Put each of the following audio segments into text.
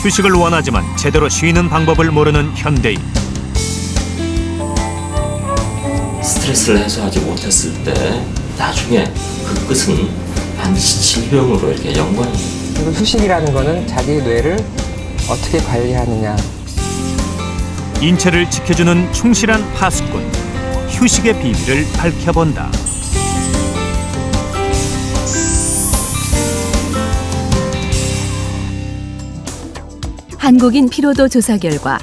휴식을 원하지만 제대로 쉬는 방법을 모르는 현대인. 스트레스를 해소하지 못했을 때 나중에 그 끝은 반드시 질병으로 이렇게 연관이 돼요. 그리고 휴식이라는 거는 자기 뇌를 어떻게 관리하느냐. 인체를 지켜주는 충실한 파수꾼. 휴식의 비밀을 밝혀본다. 한국인 피로도 조사 결과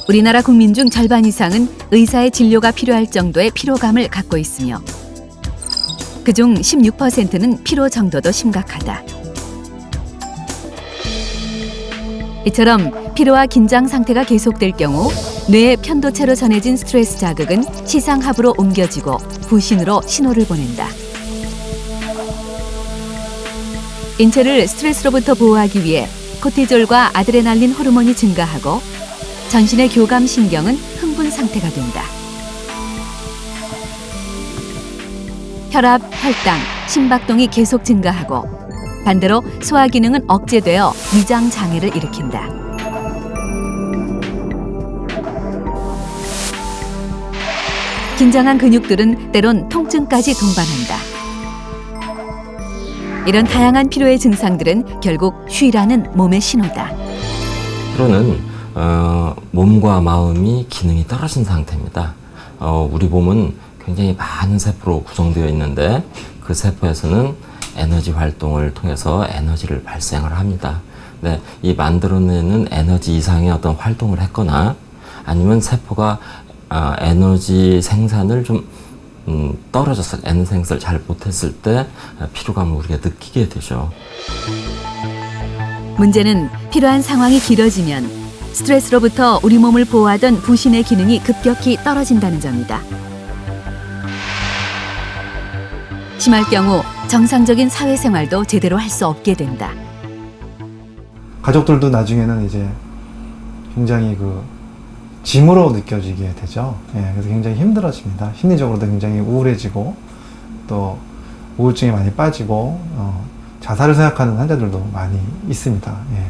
우리나라 국민 중 절반 이상은 의사의 진료가 필요할 정도의 피로감을 갖고 있으며 그중 16%는 피로 정도도 심각하다. 이처럼 피로와 긴장 상태가 계속될 경우 뇌의 편도체로 전해진 스트레스 자극은 시상하부로 옮겨지고 부신으로 신호를 보낸다. 인체를 스트레스로부터 보호하기 위해 코티졸과 아드레날린 호르몬이 증가하고 전신의 교감 신경은 흥분 상태가 된다. 혈압, 혈당, 심박동이 계속 증가하고 반대로 소화 기능은 억제되어 위장 장애를 일으킨다. 긴장한 근육들은 때론 통증까지 동반한다. 이런 다양한 피로의 증상들은 결국 쉬라는 몸의 신호다. 피로는 몸과 마음이 기능이 떨어진 상태입니다. 우리 몸은 굉장히 많은 세포로 구성되어 있는데 그 세포에서는 에너지 활동을 통해서 에너지를 발생을 합니다. 네, 이 만들어내는 에너지 이상의 어떤 활동을 했거나 아니면 세포가 에너지 생산을 좀 떨어져서 에너지 생산을 잘 못했을 때 피로감을 우리가 느끼게 되죠. 문제는 필요한 상황이 길어지면 스트레스로부터 우리 몸을 보호하던 부신의 기능이 급격히 떨어진다는 점이다. 심할 경우 정상적인 사회생활도 제대로 할 수 없게 된다. 가족들도 나중에는 이제 굉장히 짐으로 느껴지게 되죠. 예, 그래서 굉장히 힘들어집니다. 심리적으로도 굉장히 우울해지고 또 우울증에 많이 빠지고 자살을 생각하는 환자들도 많이 있습니다. 예.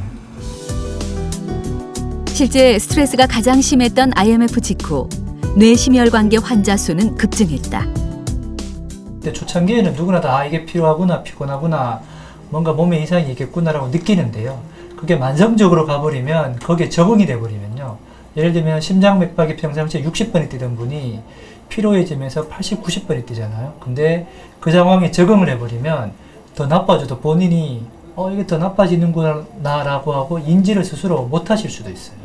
실제 스트레스가 가장 심했던 IMF 직후 뇌심혈관계 환자 수는 급증했다. 근데 초창기에는 누구나 다 이게 필요하구나, 피곤하구나, 뭔가 몸에 이상이 있겠구나라고 느끼는데요. 그게 만성적으로 가버리면 거기에 적응이 돼버리면요. 예를 들면 심장맥박이 평상시에 60번이 뛰던 분이 피로해지면서 80, 90번이 뛰잖아요. 근데 그 상황에 적응을 해버리면 더 나빠져도 본인이 이게 더 나빠지는구나 라고 하고 인지를 스스로 못 하실 수도 있어요.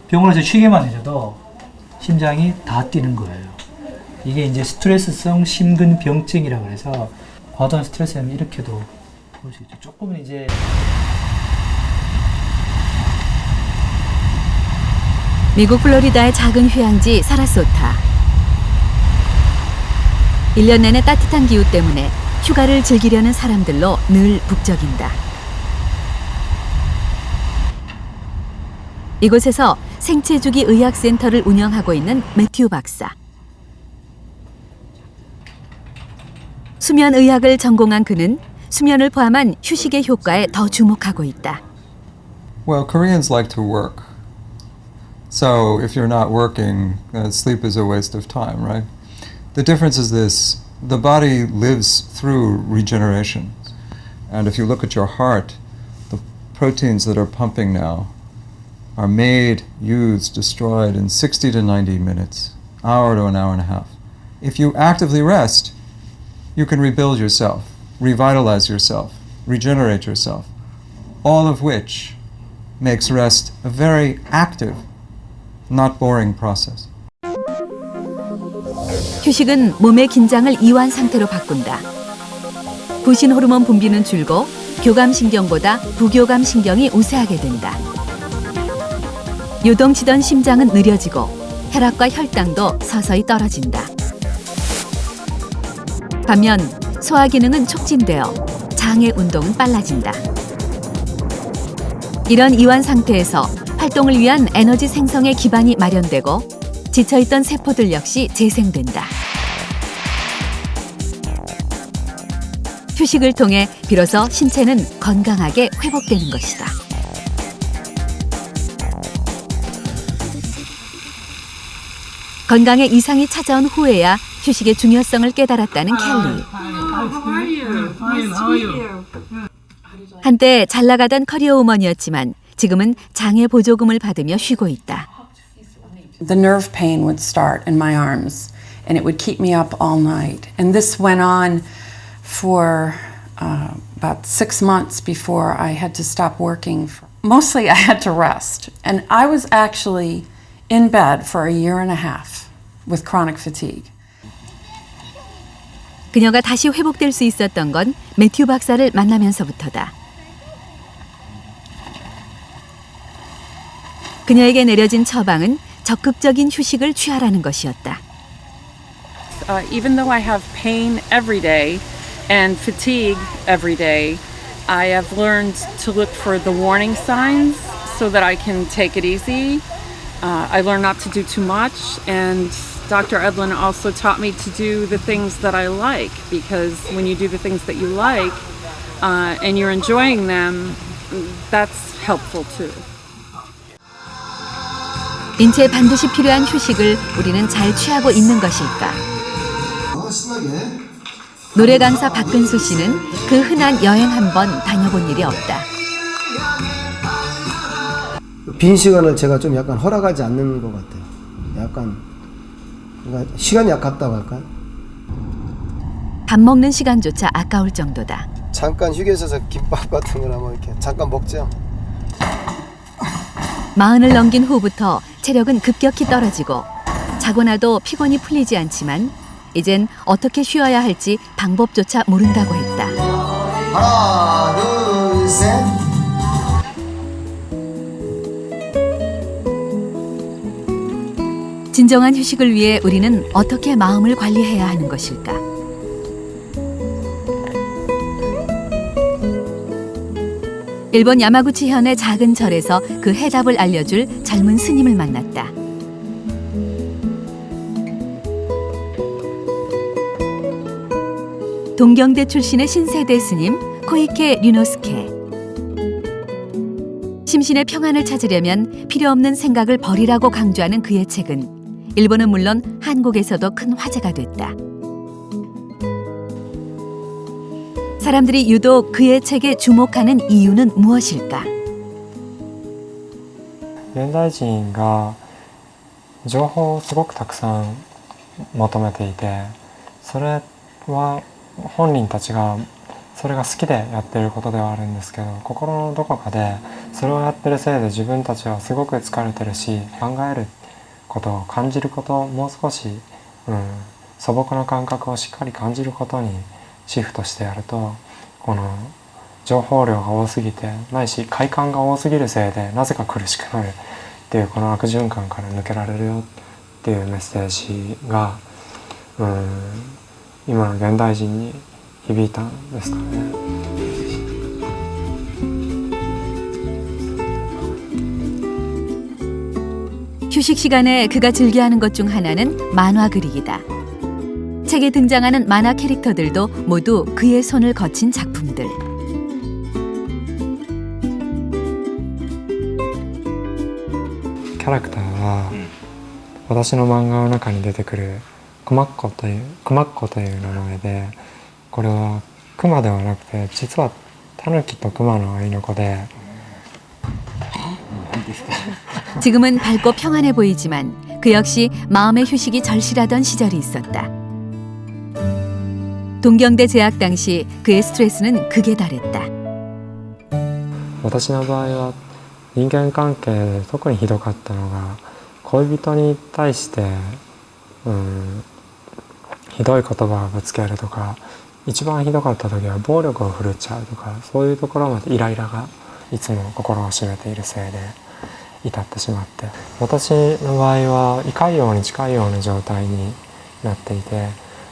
병원에서 쉬기만 해줘도 심장이 다 뛰는 거예요. 이게 이제 스트레스성 심근병증이라고 해서 과도한 스트레스는 이렇게도 볼 수 있죠. 조금은 이제 미국 플로리다의 작은 휴양지 사라소타. 1년 내내 따뜻한 기후 때문에 휴가를 즐기려는 사람들로 늘 북적인다. 이곳에서 생체주기 의학센터를 운영하고 있는 매튜 박사. 수면의학을 전공한 그는 수면을 포함한 휴식의 효과에 더 주목하고 있다. Well, Koreans like to work. So if you're not working, sleep is a waste of time, right? The difference is this: the body lives through regeneration. And if you look at your heart, the proteins that are pumping now are made, used, destroyed in 60 to 90 minutes, hour to an hour and a half. If you actively rest, you can rebuild yourself, revitalize yourself, regenerate yourself, all of which makes rest a very active, not boring process. 휴식은 몸의 긴장을 이완 상태로 바꾼다. 부신 호르몬 분비는 줄고 교감신경보다 부교감신경이 우세하게 된다. 요동치던 심장은 느려지고 혈압과 혈당도 서서히 떨어진다. 반면 소화 기능은 촉진되어 장의 운동은 빨라진다. 이런 이완 상태에서 활동을 위한 에너지 생성의 기반이 마련되고 지쳐있던 세포들 역시 재생된다. 휴식을 통해 비로소 신체는 건강하게 회복되는 것이다. 건강에 이상이 찾아온 후에야 휴식의 중요성을 깨달았다는 켈리. 한때 잘 나가던 커리어 우먼이었지만 지금은 장애 보조금을 받으며 쉬고 있다. The nerve pain would start in my arms, and it would keep me up all night. And this went on for about 6 months before I had to stop working. Mostly I had to rest. And I was actually in bed for a year and a half with chronic fatigue. 그녀가 다시 회복될 수 있었던 건 매튜 박사를 만나면서부터다. 그녀에게 내려진 처방은 적극적인 휴식을 취하라는 것이었다. Even though I have pain every day and fatigue every day, I have learned to look for the warning signs so that I can take it easy. I learned not to do too much, and Dr. Edlin also taught me to do the things that I like, because when you do the things that you like and you're enjoying them, that's helpful too. 인체에 반드시 필요한 휴식을 우리는 잘 취하고 있는 것일까? 노래 강사 박근수 씨는 그 흔한 여행 한 번 다녀본 일이 없다. 빈 시간을 제가 좀 약간 허락하지 않는 것 같아요. 약간 그러니까 시간이 아깝다고 할까요? 밥 먹는 시간조차 아까울 정도다. 잠깐 휴게소에서 김밥 같은 걸 한번 이렇게 잠깐 먹죠. 40을 넘긴 후부터 체력은 급격히 떨어지고 자고 나도 피곤이 풀리지 않지만 이젠 어떻게 쉬어야 할지 방법조차 모른다고 했다. 하나, 둘, 셋. 진정한 휴식을 위해 우리는 어떻게 마음을 관리해야 하는 것일까? 일본 야마구치 현의 작은 절에서 그 해답을 알려줄 젊은 스님을 만났다. 동경대 출신의 신세대 스님 코이케 류노스케. 심신의 평안을 찾으려면 필요 없는 생각을 버리라고 강조하는 그의 책은 일본은 물론 한국에서도 큰 화제가 됐다. 사람들이 유독 그의 책에 주목하는 이유는 무엇일까? 現代人が情報をすごくたくさん求めていて、それは本人たちがそれが好きでやってることではあるんですけど、心のどこかでそれをやってるせいで自分たちはすごく疲れてるし、考えること感じることもう少し、素朴な感覚をしっかり感じることにシフトしてやると、この情報量が多すぎてないし快感が多すぎるせいでなぜか苦しくなるっていうこの悪循環から抜けられるよっていうメッセージが今の現代人に響いたんですかね。 휴식 시간에 그가 즐겨하는 것 중 하나는 만화 그리기다. 책에 등장하는 만화 캐릭터들도 모두 그의 손을 거친 작품들. 캐릭터は私の漫画の中に出てくるクマッコという名前で、これはクマではなくて実はタヌキとクマの愛の子で 지금은 밝고 평안해 보이지만 그 역시 마음의 휴식이 절실하던 시절이 있었다. 동경대 재학 당시 그의 스트레스는 극에 달했다. 私の場合は人間関係で特にひどかったのが恋人に対して、ひどい言葉をぶつけるとか、一番ひどかった時は暴力を振るっちゃうとか、そういうところまでイライラがいつも心を占めているせいで至ってしまって、私の場合は胃潰瘍に近いような状態になっていて、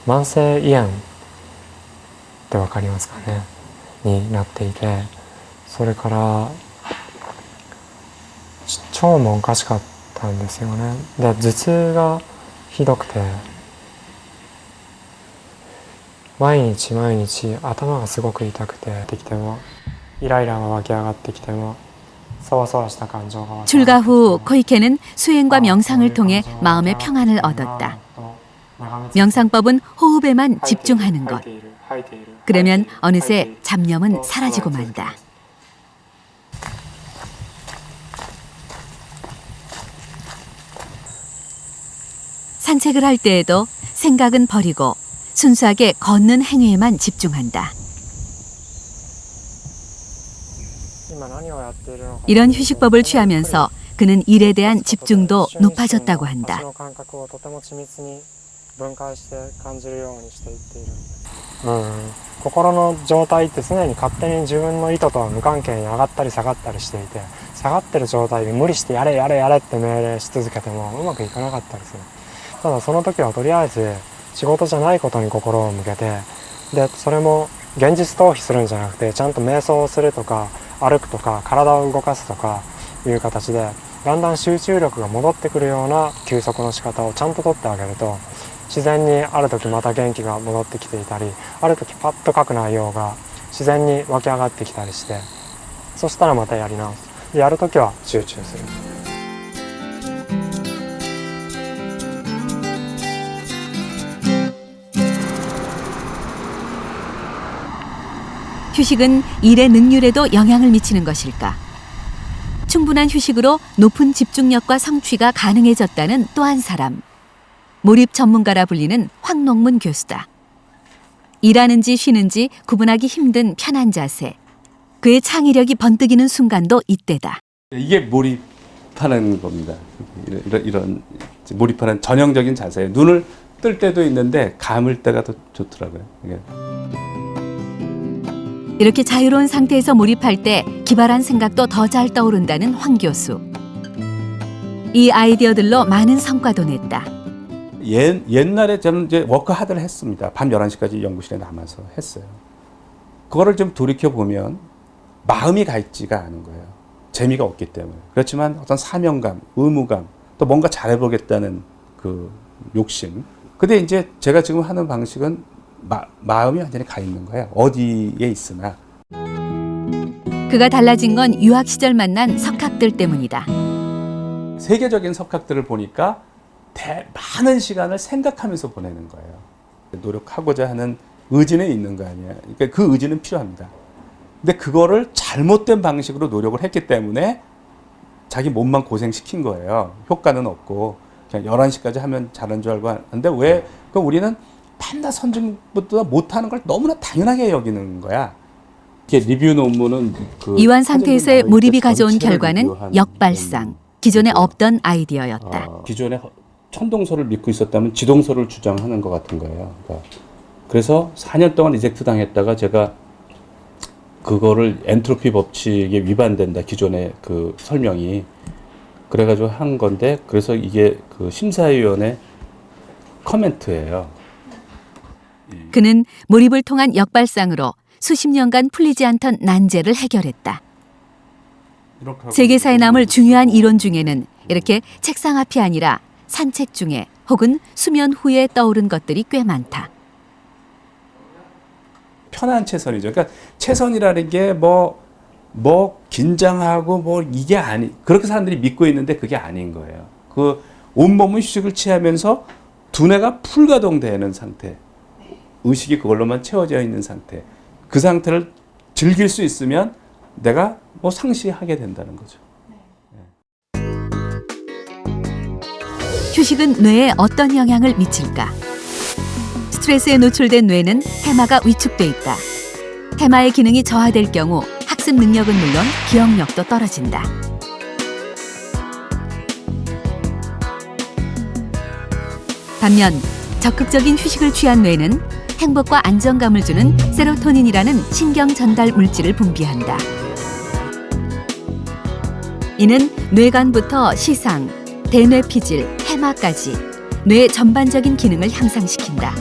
慢性胃炎って分かりますかねになっていて、それから腸もおかしかったんですよね。で頭痛がひどくて毎日毎日頭がすごく痛くて、できてもイライラが湧き上がってきてもそわそわした感情が 출가 후 코이케는 수행과 명상을 통해 마음의 평안을 얻었다. 명상법은 호흡에만 집중하는 것. 그러면 어느새 잡념은 사라지고 만다. 산책을 할 때에도 생각은 버리고 순수하게 걷는 행위에만 집중한다. 이런 휴식법을 취하면서 그는 일에 대한 집중도 높아졌다고 한다. 心の状態って常に勝手に自分の意図とは無関係に上がったり下がったりしていて、下がってる状態で無理してやれやれやれって命令し続けてもうまくいかなかったりする。ただその時はとりあえず仕事じゃないことに心を向けて、でそれも現実逃避するんじゃなくてちゃんと瞑想をするとか歩くとか体を動かすとかいう形でだんだん集中力が戻ってくるような休息の仕方をちゃんととってあげると、自然にある時また元気が戻ってきていたり、ある時パッと書く内容が自然に湧き上がってきたりして、そしたらまたやり直す。でやる時は集中する。 휴식은 일의 능률에도 영향을 미치는 것일까? 충분한 휴식으로 높은 집중력과 성취가 가능해졌다는 또 한 사람. 몰입 전문가라 불리는 황농문 교수다. 일하는지 쉬는지 구분하기 힘든 편한 자세. 그의 창의력이 번뜩이는 순간도 이때다. 이게 몰입하는 겁니다. 이런 몰입하는 전형적인 자세예요. 눈을 뜰 때도 있는데 감을 때가 더 좋더라고요. 이게. 이렇게 자유로운 상태에서 몰입할 때 기발한 생각도 더 잘 떠오른다는 황 교수. 이 아이디어들로 많은 성과도 냈다. 옛날에 저는 이제 워크 하드를 했습니다. 밤 11시까지 연구실에 남아서 했어요. 그거를 좀 돌이켜보면 마음이 가 있지가 않은 거예요. 재미가 없기 때문에. 그렇지만 어떤 사명감, 의무감, 또 뭔가 잘해보겠다는 그 욕심. 근데 이제 제가 지금 하는 방식은 마음이 완전히 가 있는 거예요. 어디에 있으나. 그가 달라진 건 유학 시절 만난 석학들 때문이다. 세계적인 석학들을 보니까 많은 시간을 생각하면서 보내는 거예요. 노력하고자 하는 의지는 있는 거 아니에요. 그러니까 그 의지는 필요합니다. 근데 그거를 잘못된 방식으로 노력을 했기 때문에 자기 몸만 고생시킨 거예요. 효과는 없고 그냥 11시까지 하면 잘한 줄 알고 하는데 왜? 그러니까 우리는 판다 선진보다 못하는 걸 너무나 당연하게 여기는 거야. 이게 리뷰 논문은 이완 상태에서의 몰입이 가져온 결과는 역발상. 기존에 없던 아이디어였다. 기존에 천동설을 믿고 있었다면 지동설을 주장하는 것 같은 거예요. 그러니까 그래서 4년 동안 리젝트 당했다가 제가 그거를 엔트로피 법칙에 위반된다. 기존의 그 설명이. 그래가지고 한 건데 그래서 이게 그 심사위원회 커멘트예요. 그는 몰입을 통한 역발상으로 수십 년간 풀리지 않던 난제를 해결했다. 세계사에 남을 중요한 이론 중에는 이렇게 책상 앞이 아니라 산책 중에 혹은 수면 후에 떠오른 것들이 꽤 많다. 편한 체선이죠. 그러니까 체선이라는 게 뭐 긴장하고 뭐 이게 그렇게 사람들이 믿고 있는데 그게 아닌 거예요. 그 온몸은 휴식을 취하면서 두뇌가 풀가동되는 상태. 의식이 그걸로만 채워져 있는 상태. 그 상태를 즐길 수 있으면 내가 뭐 상시하게 된다는 거죠. 휴식은 뇌에 어떤 영향을 미칠까? 스트레스에 노출된 뇌는 해마가 위축돼 있다. 해마의 기능이 저하될 경우 학습 능력은 물론 기억력도 떨어진다. 반면 적극적인 휴식을 취한 뇌는 행복과 안정감을 주는 세로토닌이라는 신경 전달 물질을 분비한다. 이는 뇌관부터 시상, 대뇌피질, 해마까지 뇌 전반적인 기능을 향상시킨다.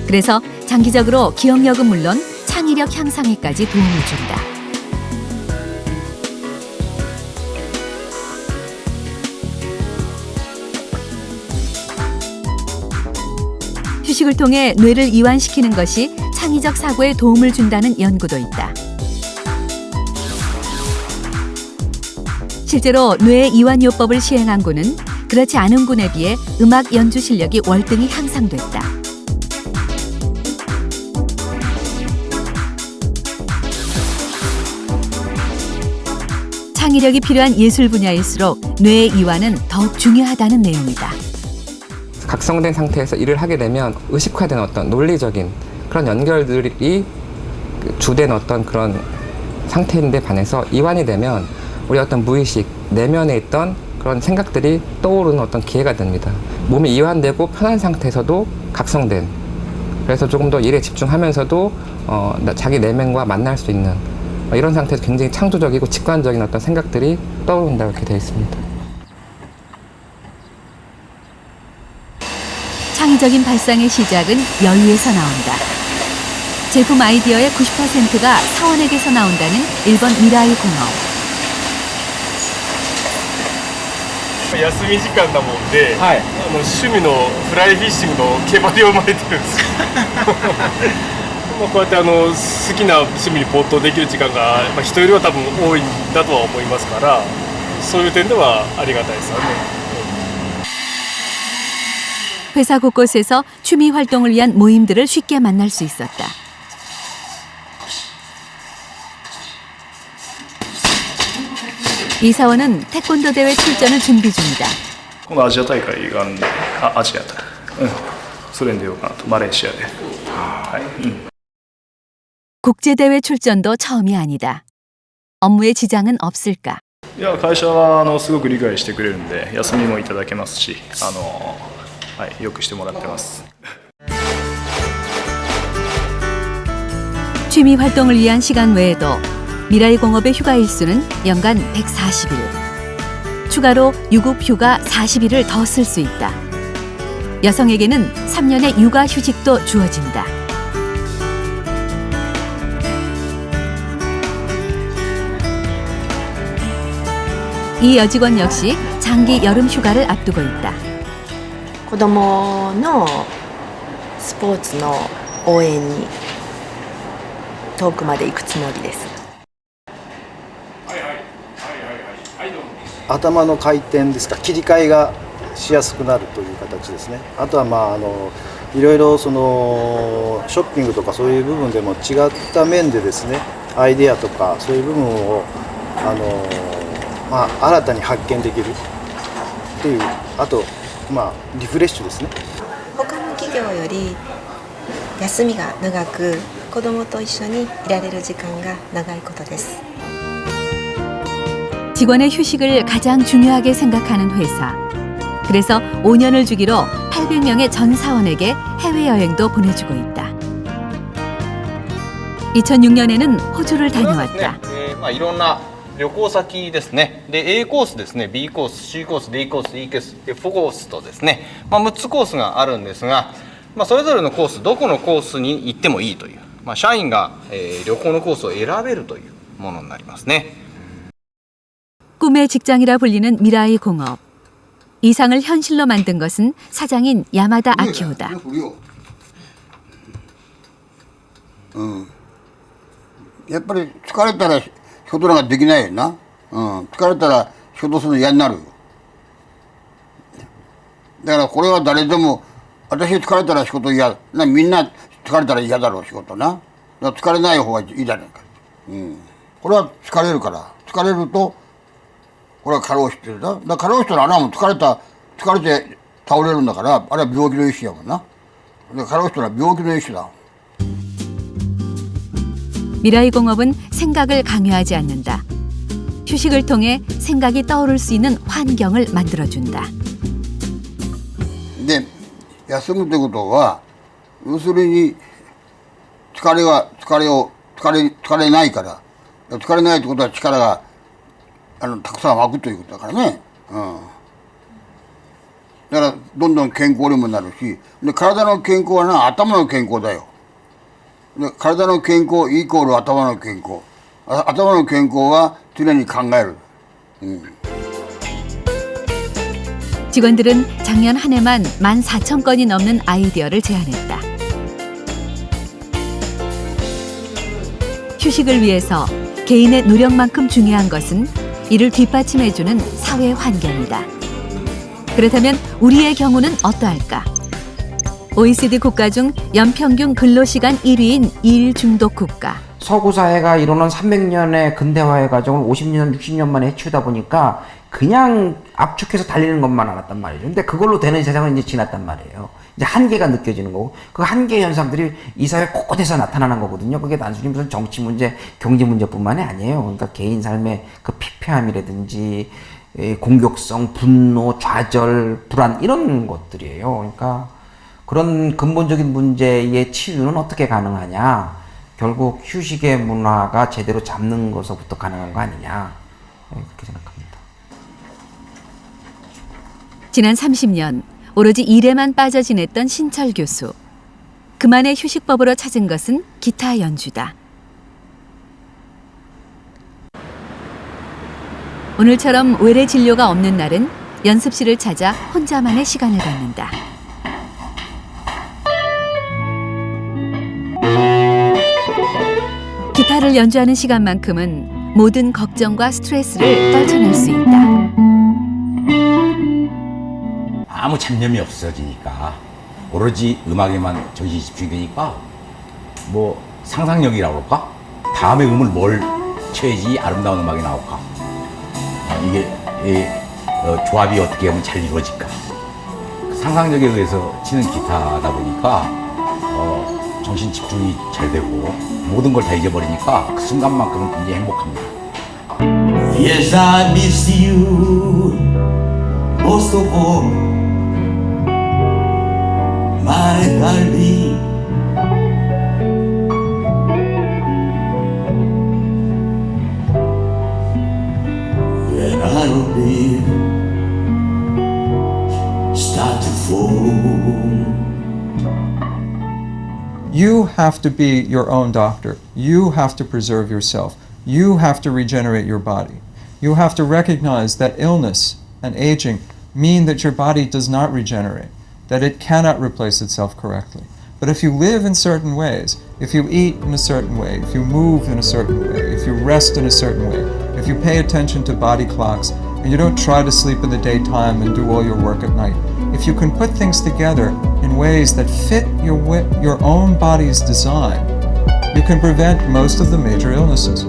그래서 장기적으로 기억력은 물론 창의력 향상에까지 도움을 준다. 휴식을 통해 뇌를 이완시키는 것이 창의적 사고에 도움을 준다는 연구도 있다. 실제로 뇌 이완요법을 시행한 군은 그렇지 않은 군에 비해 음악 연주 실력이 월등히 향상됐다. 창의력이 필요한 예술 분야일수록 뇌의 이완은 더욱 중요하다는 내용이다. 각성된 상태에서 일을 하게 되면 의식화된 어떤 논리적인 그런 연결들이 주된 어떤 그런 상태인데 반해서 이완이 되면 우리 어떤 무의식, 내면에 있던 그런 생각들이 떠오르는 어떤 기회가 됩니다. 몸이 이완되고 편한 상태에서도 각성된, 그래서 조금 더 일에 집중하면서도 자기 내면과 만날 수 있는 이런 상태에서 굉장히 창조적이고 직관적인 어떤 생각들이 떠오른다고 이렇게 되어 있습니다. 창의적인 발상의 시작은 여유에서 나온다. 제품 아이디어의 90%가 사원에게서 나온다는 일본 미라이 공업. 休み時間だもんで、趣味のフライフィッシングの毛針を巻いてるんですよこうやって好きな趣味に没頭できる時間が、人よりは多分多いんだとは思いますから、そういう点ではありがたいですよね。 회사 곳곳에서 취미 활동을 위한 모임들을 쉽게 만날 수 있었다. 이 사원은 태권도 대회 출전을 준비 중이다. 今度アジア大会があるんで、アジア大会、それに出ようかなと、マレーシアで。국제대회 출전도 처음이 아니다. 업무에 지장은 없을까? いや、会社はすごく理解してくれるんで、休みもいただけますし、よくしてもらってます。 취미 활동을 위한 시간 외에도 미라이 공업의 휴가 일수는 연간 140일. 추가로 유급 휴가 40일을 더 쓸 수 있다. 여성에게는 3년의 육아 휴직도 주어진다. 이 여직원 역시 장기 여름 휴가를 앞두고 있다. 子供のスポーツの応援に遠くまで行くつもりです。頭の回転ですか、切り替えがしやすくなるという形ですね。あとはいろいろショッピングとかそういう部分でも違った面でですね、アイデアとかそういう部分を新たに発見できるっていう、あとリフレッシュですね。他の企業より休みが長く子供と一緒にいられる時間が長いことです。 직원의 휴식을 가장 중요하게 생각하는 회사. 그래서 5년을 주기로 800명의 전 사원에게 해외여행도 보내주고 있다. 2006년에는 호주를 다녀왔다. いろんな旅行先ですね。で A コースですね、B コース、C コース、D コース、E コース、F コースとですね、6つコースがあるんですが、それぞれのコース、どこのコースに行ってもいいという、社員が旅行のコースを選べるというものになりますね。 꿈의 직장이라 불리는 미라이 공업. 이상을 현실로 만든 것은 사장인 야마다 아키오다. やっぱり疲れたら仕事なんかできないよな。疲れたら仕事するの嫌になるよ。だからこれは誰でも、私疲れたら仕事嫌な、みんな疲れたら嫌だろう仕事な。だから疲れない方がいいじゃないか。これは疲れるから、疲れるとこれは過労死って言うだ。だから過労死ってのはあれはもう疲れて倒れるんだから、あれは病気の一種やもんな。で過労死ってのは病気の一種だ。 미라이 공업은 생각을 강요하지 않는다. 휴식을 통해 생각이 떠오를 수 있는 환경을 만들어준다. で、休むってことは、要するに疲れないから、疲れないってことは力がたくさん湧くということだからね。だからどんどん健康にもなるし、で体の健康は頭の健康だよ。で体の健康イコール頭の健康。頭の健康は常に考える。 직원들은 작년 한 해만 14,000건이 넘는 아이디어를 제안했다. 휴식을 위해서 개인의 노력만큼 중요한 것은 이를 뒷받침해주는 사회 환경이다. 그렇다면 우리의 경우는 어떠할까? OECD 국가 중 연평균 근로시간 1위인 일 중독 국가. 서구 사회가 이루는 300년의 근대화의 과정을 50년, 60년 만에 해치우다 보니까 그냥 압축해서 달리는 것만 알았단 말이죠. 근데 그걸로 되는 세상은 이제 지났단 말이에요. 이제 한계가 느껴지는 거고, 그 한계 현상들이 이 사회 곳곳에서 나타나는 거거든요. 그게 단순히 무슨 정치 문제, 경제 문제뿐만이 아니에요. 그러니까 개인 삶의 그 피폐함이라든지 공격성, 분노, 좌절, 불안 이런 것들이에요. 그러니까 그런 근본적인 문제의 치유는 어떻게 가능하냐? 결국 휴식의 문화가 제대로 잡는 것부터 가능한 거 아니냐? 그렇게 생각합니다. 지난 30년 오로지 일에만 빠져 지냈던 신철 교수. 그만의 휴식법으로 찾은 것은 기타 연주다. 오늘처럼 외래 진료가 없는 날은 연습실을 찾아 혼자만의 시간을 갖는다. 기타를 연주하는 시간만큼은 모든 걱정과 스트레스를 떨쳐낼 수 있다. 아무 잡념이 없어지니까 오로지 음악에만 정신이 집중되니까 뭐 상상력이라고 그럴까? 다음에 음을 뭘 쳐야지 아름다운 음악이 나올까? 이게 조합이 어떻게 하면 잘 이루어질까? 상상력에 의해서 치는 기타다 보니까 정신 집중이 잘 되고 모든 걸 다 잊어버리니까 그 순간만큼은 굉장히 행복합니다. Yes, I miss you most of all, my darling. When I don't live, start to fall. You have to be your own doctor. You have to preserve yourself. You have to regenerate your body. You have to recognize that illness and aging mean that your body does not regenerate, that it cannot replace itself correctly. But if you live in certain ways, if you eat in a certain way, if you move in a certain way, if you rest in a certain way, if you pay attention to body clocks, and you don't try to sleep in the daytime and do all your work at night, if you can put things together in ways that fit your own body's design, you can prevent most of the major illnesses.